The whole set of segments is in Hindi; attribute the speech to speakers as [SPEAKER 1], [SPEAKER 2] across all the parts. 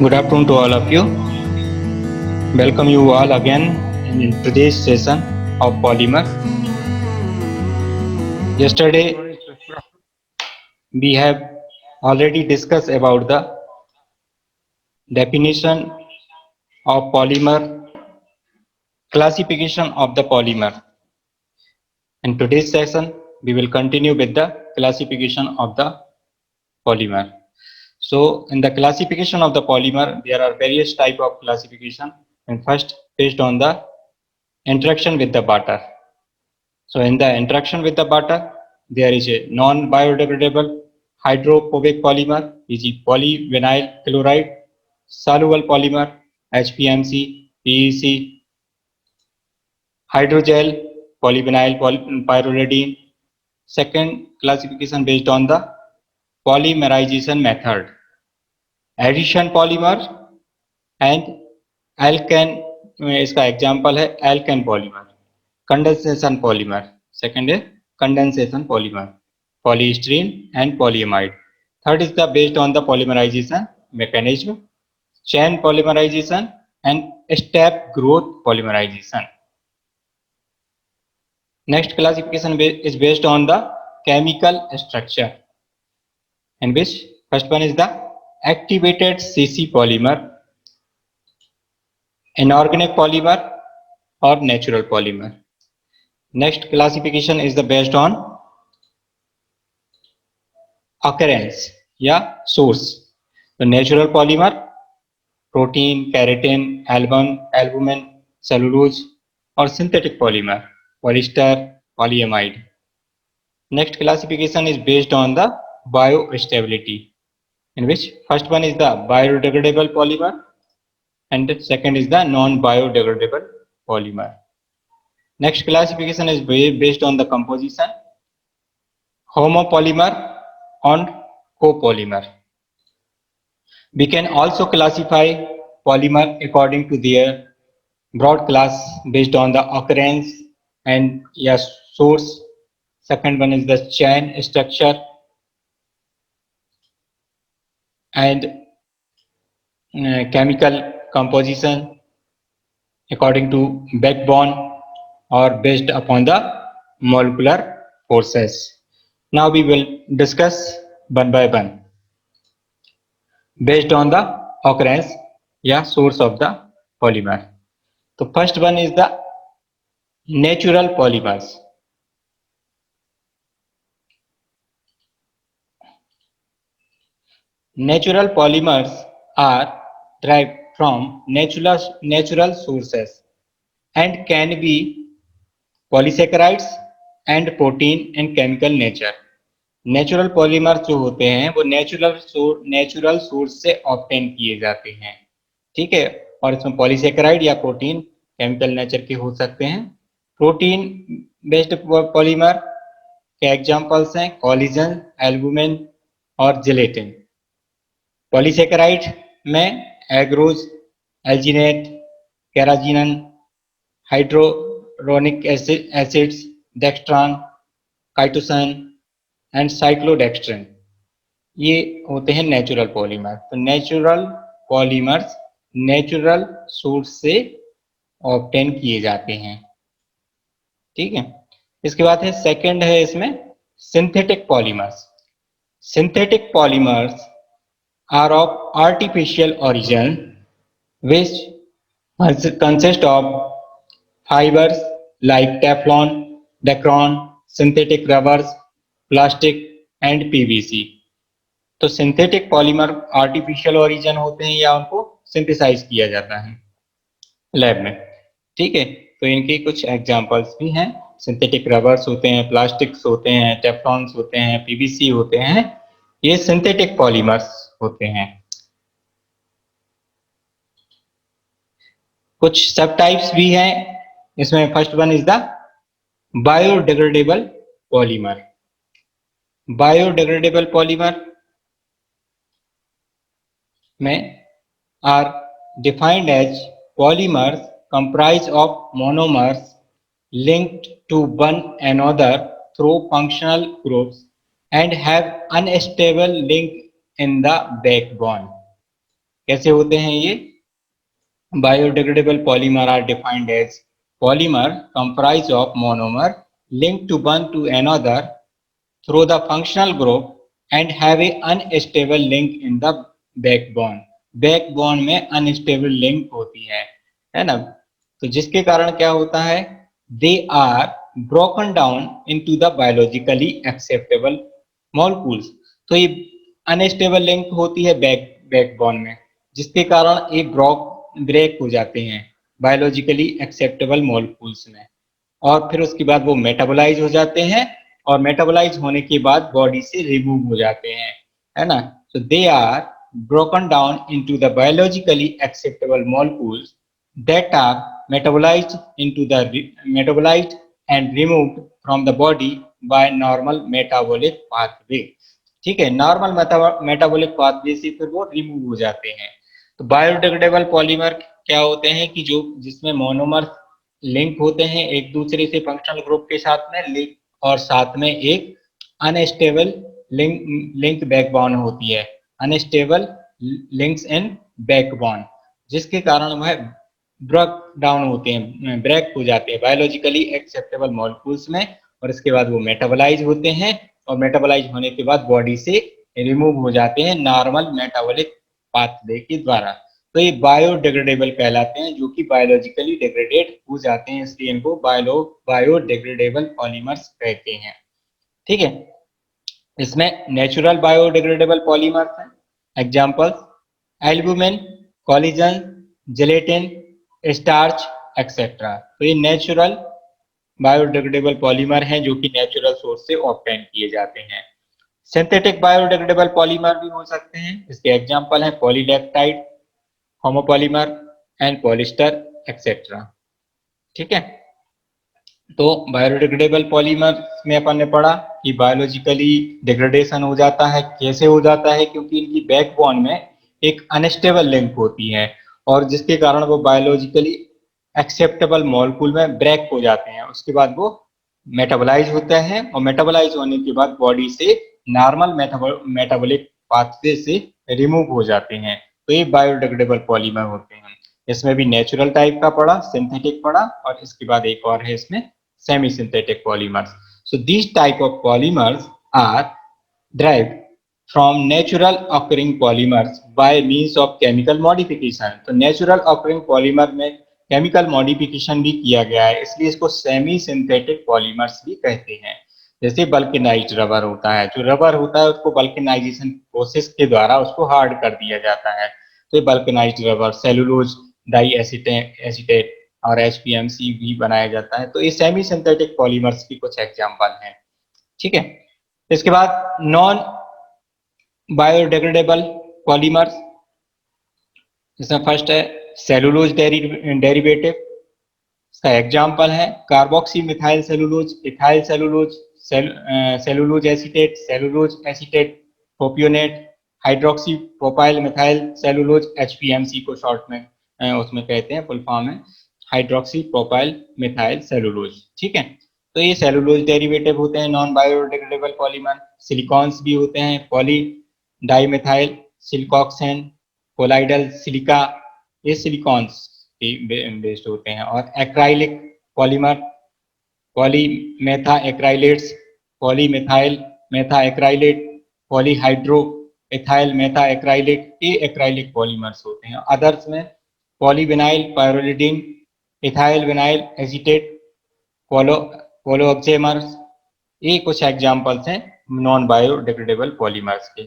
[SPEAKER 1] Good afternoon to all of you. Welcome you all again in today's session of polymer. Yesterday we have already discussed about the definition of polymer, classification of the polymer. In today's session we will continue with the classification of the polymer. So in the classification of the polymer there are various type of classification, and first based on the interaction with the water. So in the interaction with the butter, there is a non-biodegradable hydrophobic polymer, e.g. polyvinyl chloride, soluble polymer, HPMC, PEC, hydrogel, polyvinyl pyridine. Second classification based on the polymerization method, addition polymer and alkane. इसका एग्जाम्पल है alkane polymer, condensation polymer, second है condensation polymer, polystyrene and polyamide. Third is the based on the polymerisation mechanism, chain polymerisation and step growth polymerisation. Next classification is based on the chemical structure, in which first one is the activated CC polymer, inorganic polymer और natural polymer. Next classification is the based on occurrence या source. तो natural polymer, protein, keratin, albumin, cellulose और synthetic polymer, polyester, polyamide. Next classification is based on the biostability, in which first one is the biodegradable polymer and the second is the non-biodegradable polymer. Next classification is based on the composition, homopolymer and copolymer. We can also classify polymer according to their broad class based on the occurrence and source. Second one is the chain structure and chemical composition according to backbone or based upon the molecular forces. Now we will discuss one by one based on the occurrence या source of the polymer. तो first one is the natural polymers. Natural polymers are derived from natural sources and can be polysaccharides and protein and chemical nature. Natural polymer जो होते हैं वो नेचुरल सोर्स से ऑब्टेन किए जाते हैं, ठीक है. और इसमें पॉलीसेकेराइड या प्रोटीन केमिकल नेचर के हो सकते हैं. प्रोटीन बेस्ड पॉलीमर के एग्जांपल्स हैं कोलेजन, एल्बुमिन और जिलेटिन. पॉलीसेकेराइड में agarose, alginate, carrageenan, hyaluronic acids, dextran, chitosan and cyclodextrin, ये होते हैं नेचुरल पॉलीमर. तो नेचुरल पॉलीमर्स नेचुरल सोर्स से ऑब्टेन किए जाते हैं, ठीक है. इसके बाद है सेकंड है इसमें synthetic polymers. Synthetic polymers are of artificial origin which consist of fibers like Teflon, Dacron, synthetic rubbers, plastic and PVC. तो सिंथेटिक पॉलीमर आर्टिफिशियल ओरिजिन होते हैं या उनको सिंथेसाइज किया जाता है लैब में, ठीक है. तो इनके कुछ एग्जांपल्स भी हैं. सिंथेटिक रबर्स होते हैं, प्लास्टिक्स होते हैं, टेफ्लॉन्स होते हैं, पीवीसी होते हैं, ये सिंथेटिक पॉलीमर्स होते हैं. कुछ सब टाइप्स भी हैं इसमें. First one is the biodegradable polymer. Biodegradable polymer में are defined as polymers comprise of monomers linked to one another through functional groups and have unstable link in the backbone. कैसे होते हैं ये? Biodegradable polymer are defined as polymer comprised of monomer linked to one to another through the functional group and have a unstable link in the backbone. Backbone में अनस्टेबल लिंक होती है ना? तो जिसके कारण क्या होता है, they are broken down into the biologically acceptable molecules. तो ये अनस्टेबल लिंक होती है बैकबोन में, जिसके कारण ये ब्रेक हो जाते हैं बायोलॉजिकली एक्सेप्टेबल मॉलिक्यूल्स में, और फिर उसके बाद वो मेटाबोलाइज हो जाते हैं, और मेटाबोलाइज होने के बाद बॉडी से रिमूव हो जाते हैं, है ना? तो they are broken down into the biologically acceptable molecules that are metabolized and removed from the body by normal metabolic pathway। ठीक है, नॉर्मल मेटाबॉलिक पाथवे से फिर वो रिमूव हो जाते हैं। तो बायोडिग्रेडेबल पॉलीमर क्या होते हैं कि जो जिसमें मोनोमर लिंक होते हैं एक दूसरे से फंक्शनल ग्रुप के साथ में लिंक, और साथ में एक अनस्टेबल लिंक बैकबोन होती है, अनस्टेबल लिंक्स इन बैकबोन, जिसके कारण वह ब्रेक डाउन होते हैं, ब्रेक हो जाते हैं बायोलॉजिकली एक्सेप्टेबल मॉलिक्यूल्स में, और इसके बाद वो मेटाबोलाइज होते हैं, और मेटाबोलाइज होने के बाद बॉडी से रिमूव हो जाते हैं नॉर्मल मेटाबॉलिक पाथवे के द्वारा। तो ये बायोडिग्रेडेबल कहलाते हैं, जो कि बायोलॉजिकली डिग्रेडेड हो जाते हैं, इसलिए इनको बायोडिग्रेडेबल पॉलीमर्स कहते हैं। ठीक है, इसमें नेचुरल बायोडिग्रेडेबल पॉलीमर्स हैं। Examples albumin, collagen, gelatin, starch etcetera. तो ये नेचुरल बायोडिग्रेडेबल पॉलीमर हैं जो कि नेचुरल सोर्स से ऑब्टेन किए जाते हैं। सिंथेटिक बायोडिग्रेडेबल पॉलीमर भी हो सकते हैं, इसके एग्जांपल हैं पॉलीलैक्टाइड, होमोपॉलीमर एंड पॉलिस्टर एक्सेट्रा। ठीक है, तो बायोडिग्रेडेबल पॉलीमर में अपन ने पढ़ा कि बायोलॉजिकली डिग्रेडेशन हो जाता है। कैसे हो जाता है? क्योंकि इनकी बैकबोन में एक अनस्टेबल लिंक होती है, और जिसके कारण वो बायोलॉजिकली एक्सेप्टेबल मॉलिक्यूल में ब्रेक हो जाते हैं। उसके बाद वो मेटाबोलाइज होते हैं, और मेटाबोलाइज होने के बाद बॉडी से नॉर्मल मेटाबॉलिक पाथवे से रिमूव हो जाते हैं। तो ये बायोडिग्रेडेबल पॉलीमर होते हैं। इसमें भी नेचुरल टाइप का पढ़ा, सिंथेटिक पढ़ा, और इसके बाद एक और है इसमें semi-synthetic polymers. So these type of polymers are derived from natural occurring polymers by means of chemical modification. तो natural occurring polymer में chemical modification भी किया गया है, इसलिए इसको semi-synthetic polymers भी कहते हैं। जैसे वल्केनाइज्ड रबर होता है, जो रबर होता है उसको वल्केनाइजेशन प्रोसेस के द्वारा उसको हार्ड कर दिया जाता है, तो ये vulcanized rubber, cellulose diacetate और HPMC भी बनाया जाता है। तो ये सेमी सिंथेटिक पॉलीमर्स की कुछ एग्जांपल हैं। ठीक है, इसके बाद नॉन बायोडिग्रेडेबल पॉलीमर्स, इसमें फर्स्ट है सेलुलोज डेरिवेटिव। इसका एग्जांपल है carboxy methyl cellulose, ethyl cellulose, cellulose acetate, propionate, hydroxy propyl methyl cellulose, HPMC को शॉर्ट में उसमें कहते हैं, फुल फॉर्म है हाइड्रोक्सी प्रोपाइल मिथाइल सेलुलोज। ठीक है, तो ये सेलुलोज डेरिवेटिव होते हैं नॉन बायोडिग्रेडेबल पॉलीमर। सिलिकॉन्स भी होते हैं, polydimethylsiloxane, colloidal silica, ये सिलिकॉन्स बेस्ड होते हैं। और acrylic polymer, polymethacrylates, polymethyl methacrylate, polyhydroxyethyl methacrylate, ये एक्राइलिक पॉलीमर्स होते हैं। अदर्स में polyvinyl pyrrolidine, ethyl vinyl acetate, poloxamers, ये कुछ एग्जांपल्स हैं नॉन बायोडिग्रेडेबल पॉलीमर्स के।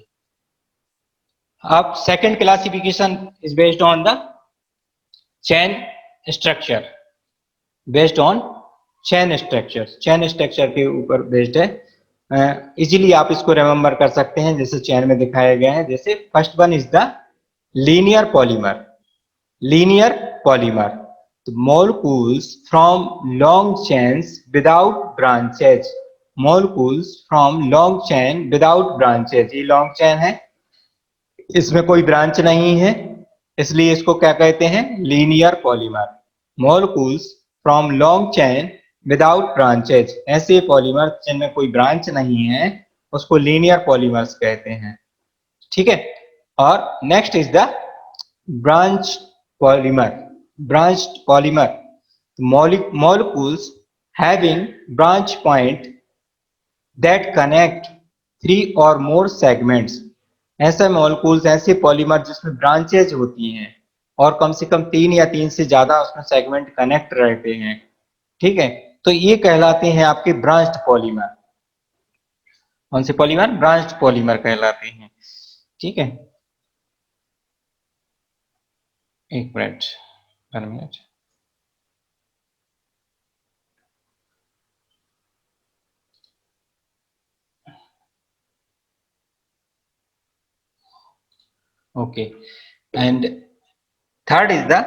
[SPEAKER 1] अब second classification is based on the chain structure, based on chain structure के ऊपर बेस्ड है। इजीली आप इसको रिमेंबर कर सकते हैं, जैसे चेन में दिखाया गया है। जैसे first one is the linear polymer. Linear polymer, molecules from long chains without branches, molecules from long chain without branches। ये लॉन्ग चेन है, इसमें कोई ब्रांच नहीं है, इसलिए इसको क्या कहते हैं? Linear polymer. molecules from long chain without branches, ऐसे पॉलीमर जिनमें कोई ब्रांच नहीं है उसको लीनियर पॉलीमर्स कहते हैं। ठीक है, और next is the branched polymer molecules having branch point that connect three or more segments। ऐसे मॉलिक्यूल्स, ऐसे पॉलीमर जिसमें ब्रांचेज होती हैं और कम से कम 3 या 3 से ज्यादा उसमें सेगमेंट कनेक्ट रहते हैं, ठीक है, तो ये कहलाते हैं आपके ब्रांच्ड पॉलीमर। कौन से पॉलीमर? ब्रांच्ड पॉलीमर कहलाते हैं, ठीक है। एक minute, 1 minute. Okay, and third is the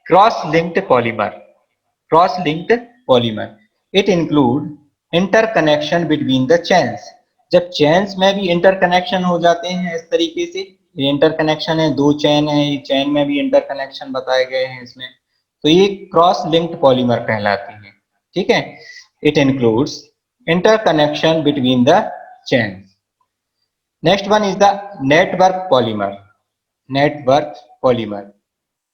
[SPEAKER 1] cross-linked polymer। cross-linked polymer, it include interconnection between the chains। जब चेन्स में भी इंटरकनेक्शन हो जाते हैं इस तरीके से, ये इंटरकनेक्शन है, दो चेन है, ये चेन में भी इंटरकनेक्शन बताए गए हैं इसमें, तो ये क्रॉस लिंक्ड पॉलीमर कहलाते हैं, ठीक है। It includes interconnection between the chains. Next one is the network polymer. network polymer,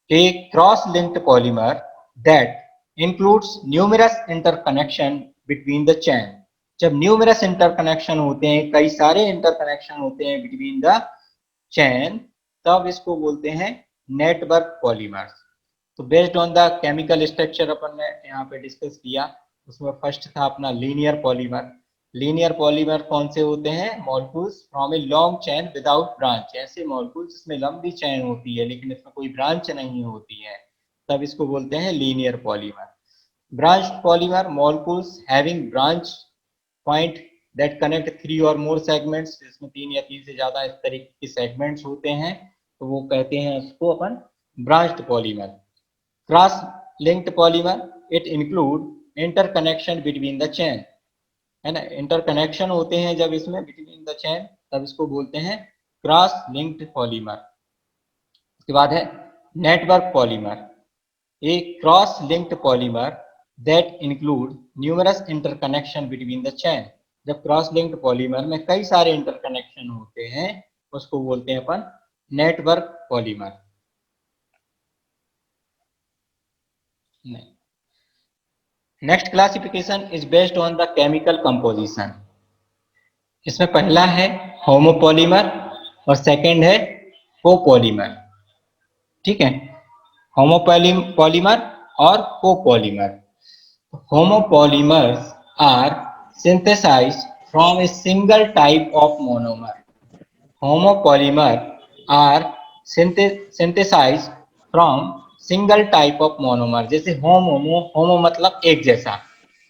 [SPEAKER 1] a cross-linked polymer that includes numerous interconnection between the chain। जब numerous interconnection होते हैं, कई सारे interconnection होते हैं between the chain, तब इसको बोलते हैं network polymers। तो based on the chemical structure अपन ने यहाँ पे डिस्कस किया, उसमें फर्स्ट था अपना लीनियर पॉलीमर। लीनियर पॉलीमर कौन से होते हैं? Molecules from a long chain without branch, ऐसे मॉलिक्यूल्स जिसमें लंबी चेन होती है लेकिन इसमें कोई ब्रांच नहीं होती है, तब इसको बोलते हैं linear polymer. Branched polymer molecules having branch point that connect 3 और मोर सेगमेंट्स, जिसमें 3 या 3 से ज्यादा इस तरीके के सेगमेंट्स होते हैं, तो वो कहते हैं उसको अपन branched polymer. Cross linked polymer, it include interconnection between the chain, है ना, इंटरकनेक्शन होते हैं जब इसमें बिटवीन द चेन, तब इसको बोलते हैं क्रॉस लिंक्ड पॉलीमर। उसके बाद है network polymer, a cross linked polymer that include numerous interconnection between the chain. जब क्रॉस लिंक्ड पॉलीमर में कई सारे इंटरकनेक्शन होते हैं, उसको बोलते हैं अपन network polymer. Next classification is based on the chemical composition. इसमें पहला है होमोपॉलीमर और सेकंड है कोपॉलीमर, ठीक है। होमोपॉलीमर और copolymer. homopolymers are synthesized from a single type of monomer। homopolymer are synthesized from single type of monomer। जैसे होमो मतलब एक जैसा,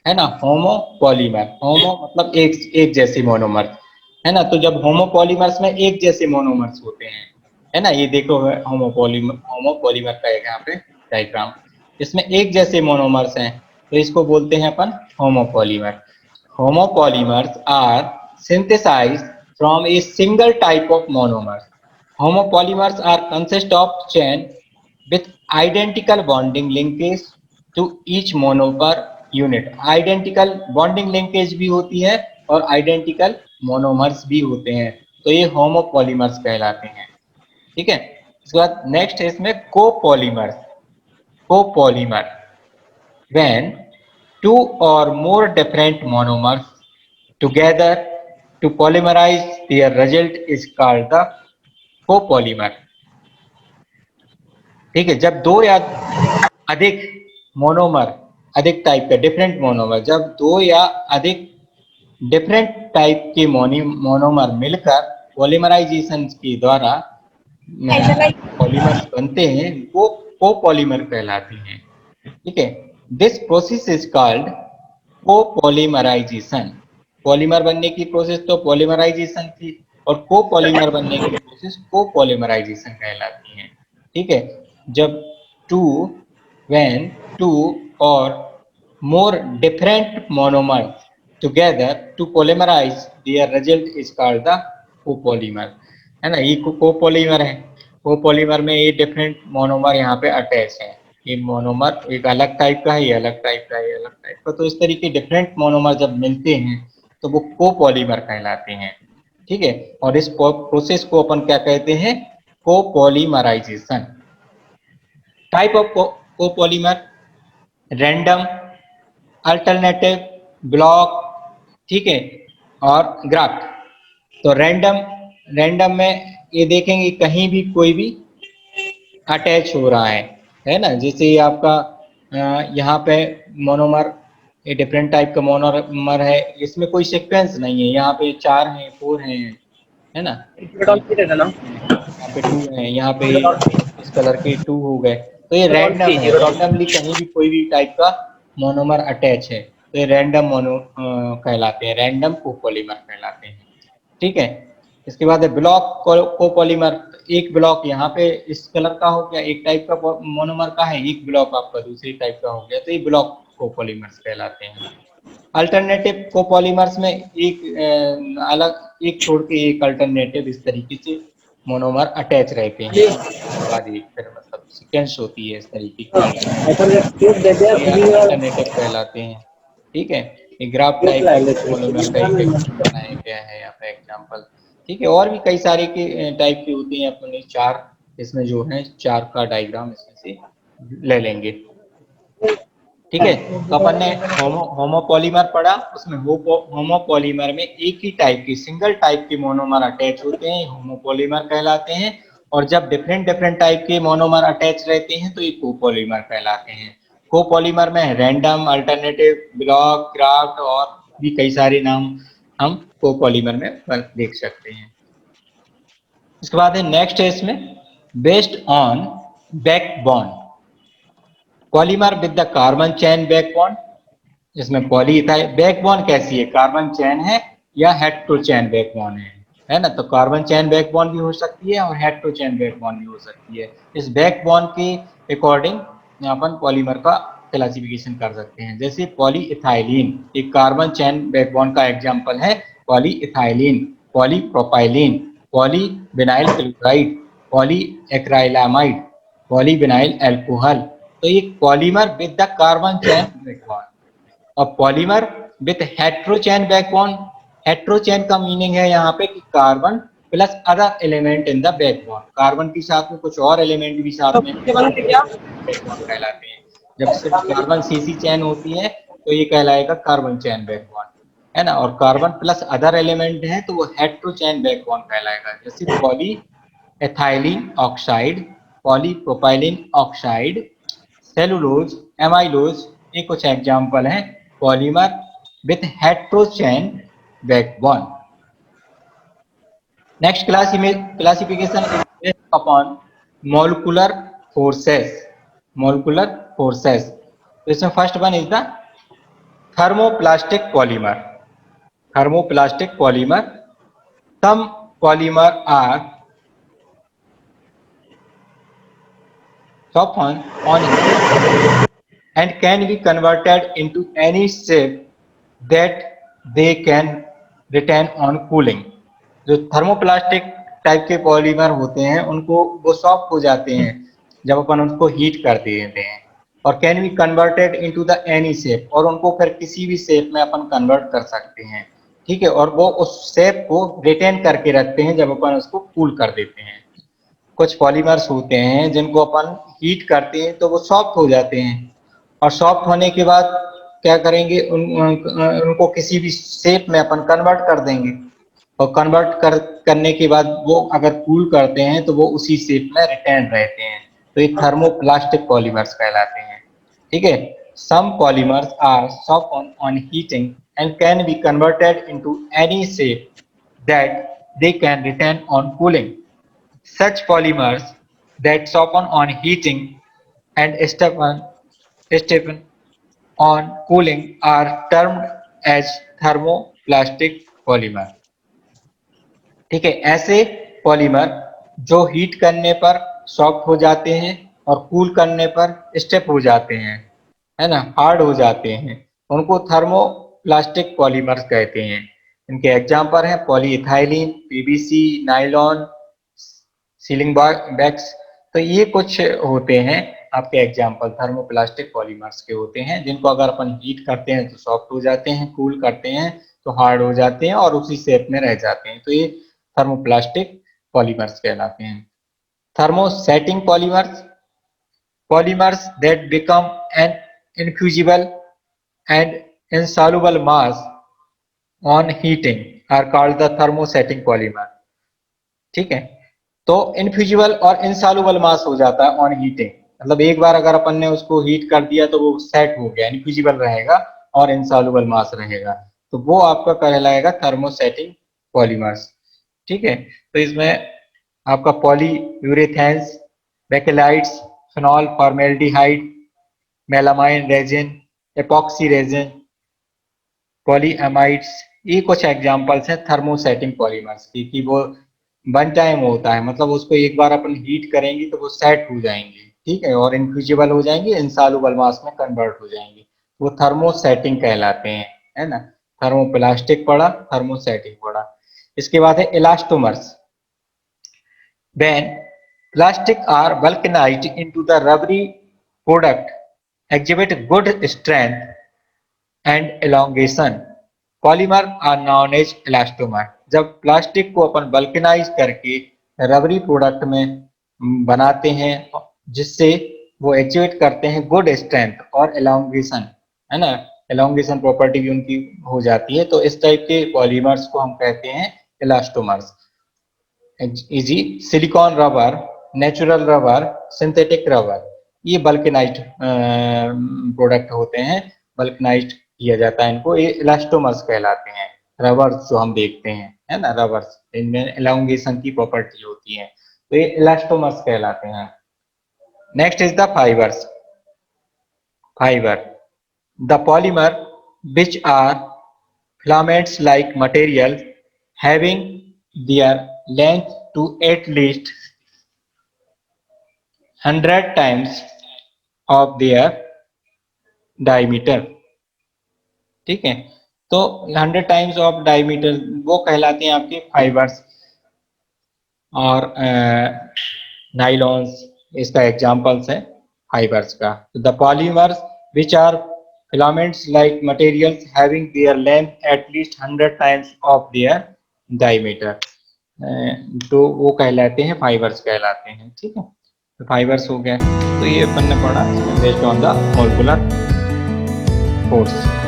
[SPEAKER 1] है ना, होमोपॉलीमर, होमो मतलब एक जैसे मोनोमर, है ना। तो जब होमोपॉलीमर्स में एक जैसे मोनोमर्स होते हैं, है ना, ये देखो होमोपॉलीमर का एक यहाँ पे डायग्राम, इसमें एक जैसे मोनोमर्स हैं, तो इसको बोलते हैं अपन homopolymer. homopolymers are synthesized from a single type of monomers। homopolymers are consist of chain with identical bonding linkage to each monomer unit। identical bonding linkage भी होती है और identical monomers भी होते हैं, तो ये homopolymers कहलाते हैं, ठीक है। इसके बाद नेक्स्ट है इसमें copolymer. Copolymer when two or more different monomers together to polymerize, their result is called the copolymer। ठीक है, जब दो या अधिक मोनोमर, अधिक टाइप का डिफरेंट मोनोमर, जब दो या अधिक डिफरेंट टाइप के मोनोमर मिलकर पॉलीमराइजेशन के द्वारा पॉलीमर्स बनते हैं, वो कोपॉलीमर कहलाते हैं, ठीक है। This process is called copolymerization. Polymer बनने की प्रोसेस तो पॉलीमराइजेशन थी, और कोपॉलीमर बनने की प्रोसेस कोपॉलीमराइजेशन कहलाती है, ठीक है। जब when two or more different monomers together to polymerize, their result is called the copolymer, है ना। ये कोपॉलीमर है, कोपॉलीमर में ये डिफरेंट मोनोमर यहाँ पे अटैच है, ये मोनोमर एक अलग टाइप का है, ये अलग टाइप का है, ये अलग टाइप का, तो इस तरीके डिफरेंट मोनोमर जब मिलते हैं तो वो कोपॉलीमर कहलाते हैं, ठीक है। और इस प्रोसेस को अपन क्या कहते हैं? Copolymerization. Type of copolymer, random, alternative, block, ठीक है, और ग्राफ्ट। तो रैंडम, रैंडम में ये देखेंगे कहीं भी कोई भी अटैच हो रहा है ना। जैसे ये आपका यहाँ पे मोनोमर, ये डिफरेंट टाइप का मोनोमर है, इसमें कोई सीक्वेंस नहीं है, यहाँ पे 4 हैं, 4 हैं, है ना, यहाँ पे 2 हैं, यहाँ पे इस कलर के 2 हो गए, तो ये रैंडम है, रैंडमली कहीं भी कोई भी टाइप का मोनोमर अटैच है, तो ये रैंडम मोनो कहलाते हैं, रैंडम कोपॉलीमर कहलाते हैं, ठीक है। इसके बाद है ब्लॉक कोपॉलीमर। एक ब्लॉक यहाँ पे इस कलर का हो गया, एक टाइप का मोनोमर का है, एक ब्लॉक आपका दूसरी टाइप का हो गया, तो ये ब्लॉक कोपॉलीमर्स कहलाते हैं। अल्टरनेटिव कोपॉलीमर्स में एक अलग, एक छोड़ के एक अल्टरनेटिव, इस तरीके से मोनोमर अटैच रहते हैं, बाद एक फिर मतलब सीक्वेंस होती है इस तरीके की, अल्टरनेटिव कहलाते हैं, ठीक है। ये ग्राफ टाइप पॉलीमर का एक बनाया गया है यहाँ पे एग्जांपल, ठीक है। और भी कई सारे के टाइप के होते हैं, अपने 4 इसमें जो है 4 का डायग्राम इसमें से ले लेंगे, ठीक है। तो अपन ने होमोपॉलीमर पढ़ा, उसमें होमोपॉलीमर में एक ही टाइप की, सिंगल टाइप के मोनोमर अटैच होते हैं, होमोपॉलीमर कहलाते हैं। और जब डिफरेंट डिफरेंट टाइप के मोनोमर अटैच रहते हैं तो ये कोपॉलीमर कहलाते हैं। कोपॉलीमर में रैंडम, अल्टरनेटिव, ब्लॉक, ग्राफ्ट और भी कई सारे नाम हम कोपॉलीमर में देख सकते हैं। इसके बाद है नेक्स्ट है इसमें based on backbone, polymer with the carbon chain backbone. इसमें पॉली इथाइल बैकबोन कैसी है, कार्बन चेन है या हेटेरो चेन बैकबोन है ना। तो कार्बन चेन बैकबोन भी हो सकती है और हेटेरो चेन बैकबोन भी हो सकती है। इस बैकबोन के अकॉर्डिंग अपन पॉलीमर का क्लासिफिकेशन कर सकते हैं। जैसे पॉली इथाइलिन एक कार्बन चेन बैकबोन का एग्जाम्पल है, poly ethylene, poly propylene, poly vinyl chloride, poly acrylamide, poly vinyl alcohol. तो ये polymer with the carbon chain backbone. और polymer with heterochain backbone, heterochain का मीनिंग है यहाँ पे कि carbon plus other element in the backbone, carbon के साथ में कुछ और एलिमेंट भी साथ में बैकबोन कहलाते हैं। जब सिर्फ कार्बन सीसी चेन होती है तो ये कहलाएगा कार्बन चेन बैकबोन, है ना। और कार्बन प्लस अदर एलिमेंट है तो वो हेट्रोचेन बैकबोन कहलाएगा। जैसे poly ethylene oxide, poly propylene oxide, cellulose, amylose, ये कुछ एग्जाम्पल हैं polymer with heterochain backbone. Next classification is based upon molecular forces, molecular forces. तो इसमें first one is the thermoplastic polymer, thermoplastic polymer. Some polymer are softened on and can be converted into any shape that they can retain on cooling। जो थर्मोप्लास्टिक टाइप के पॉलीमर होते हैं उनको वो सॉफ्ट हो जाते हैं जब अपन उनको हीट कर देते हैं, और can be converted into the any shape, और उनको फिर किसी भी शेप में अपन कन्वर्ट कर सकते हैं, ठीक है। और वो उस शेप को रिटेन करके रखते हैं जब अपन उसको कूल कर देते हैं। कुछ पॉलीमर्स होते हैं जिनको अपन हीट करते हैं तो वो सॉफ्ट हो जाते हैं, और सॉफ्ट होने के बाद क्या करेंगे, उनको किसी भी शेप में अपन कन्वर्ट कर देंगे, और करने के बाद वो अगर कूल करते हैं तो वो उसी शेप में रिटेन रहते हैं, तो ये थर्मोप्लास्टिक पॉलीमर्स कहलाते हैं, ठीक है। Some polymers are soft on heating and can be converted into any shape that they can retain on cooling. Such polymers that soften on heating and stiffen on cooling are termed as thermoplastic polymer। ठीक है, ऐसे पॉलीमर जो हीट करने पर सॉफ्ट हो जाते हैं और कूल करने पर स्टिफ हो जाते हैं, है ना, हार्ड हो जाते हैं, उनको थर्मोप्लास्टिक पॉलीमर्स कहते हैं। इनके एग्जाम्पल हैं polyethylene, PVC, nylon, ceiling bags. तो ये कुछ होते हैं आपके एग्जाम्पल थर्मोप्लास्टिक पॉलीमर्स के होते हैं, जिनको अगर अपन हीट करते हैं तो सॉफ्ट हो जाते हैं, कूल करते हैं तो हार्ड हो जाते हैं और उसी शेप में रह जाते हैं, तो ये थर्मोप्लास्टिक पॉलीमर्स कहलाते हैं। Thermosetting polymers, polymers that become an infusible and insoluble mass on heating are called the thermosetting polymer. ठीक है, तो इनफ्यूजिबल और इनसॉल्युबल मास हो जाता है ऑन हीटिंग, मतलब एक बार अगर अपन ने उसको हीट कर दिया तो वो सेट हो गया, इनफ्यूजिबल रहेगा और इनसॉल्युबल मास रहेगा, तो वो आपका कहलाएगा थर्मोसेटिंग पॉलीमर्स। ठीक है, तो इसमें आपका poly urethanes, bakelites, phenol formaldehyde, melamine resin, epoxy resin, polyamides, ये कुछ एग्जांपल्स हैं थर्मोसेटिंग पॉलीमर्स की, कि वो वन टाइम होता है, मतलब उसको एक बार अपन हीट करेंगे तो वो सेट हो जाएंगे, ठीक है, और इनफ्यूजिबल हो जाएंगे, इनसॉल्युबल मास में कन्वर्ट हो जाएंगे, वो थर्मोसेटिंग कहलाते हैं, है ना। थर्मोप्लास्टिक पढ़ा, थर्मोसेटिंग पढ़ा। इसके बाद है elastomers. When plastic are vulcanized into the rubbery product, exhibit good strength and elongation. Polymer are known as elastomer. जब प्लास्टिक को अपन वल्कनाइज करके रबरी प्रोडक्ट में बनाते हैं, जिससे वो एक्टिवेट करते हैं गुड स्ट्रेंथ और एलोंगेशन, है ना, एलोंगेशन प्रॉपर्टी भी उनकी हो जाती है, तो इस टाइप के पॉलीमर्स को हम कहते हैं elastomers. Easy silicone rubber, natural rubber, synthetic rubber, ये बल्कनाइज्ड प्रोडक्ट होते हैं, बल्कनाइज्ड किया जाता है इनको, ये इलास्टोमर्स कहलाते हैं। रबर्स जो हम देखते हैं, है ना, रबर्स, इनमें एलोंगेशन की प्रॉपर्टी होती है, तो ये इलास्टोमर्स कहलाते हैं। Next is the fibres. Fibre, the polymer which are filaments like material having their length to at least 100 times of their diameter। ठीक है, तो 100 टाइम्स ऑफ डायमीटर वो कहलाते हैं आपके फाइबर्स। और नाइलॉन्स इसका एग्जांपल्स है फाइबर्स का। The polymers which are filaments like materials having their length at least 100 times of their diameter, तो वो कहलाते हैं फाइबर्स कहलाते हैं। ठीक है, तो फाइबर्स हो गया, तो ये अपन ने पढ़ा based on the molecular force.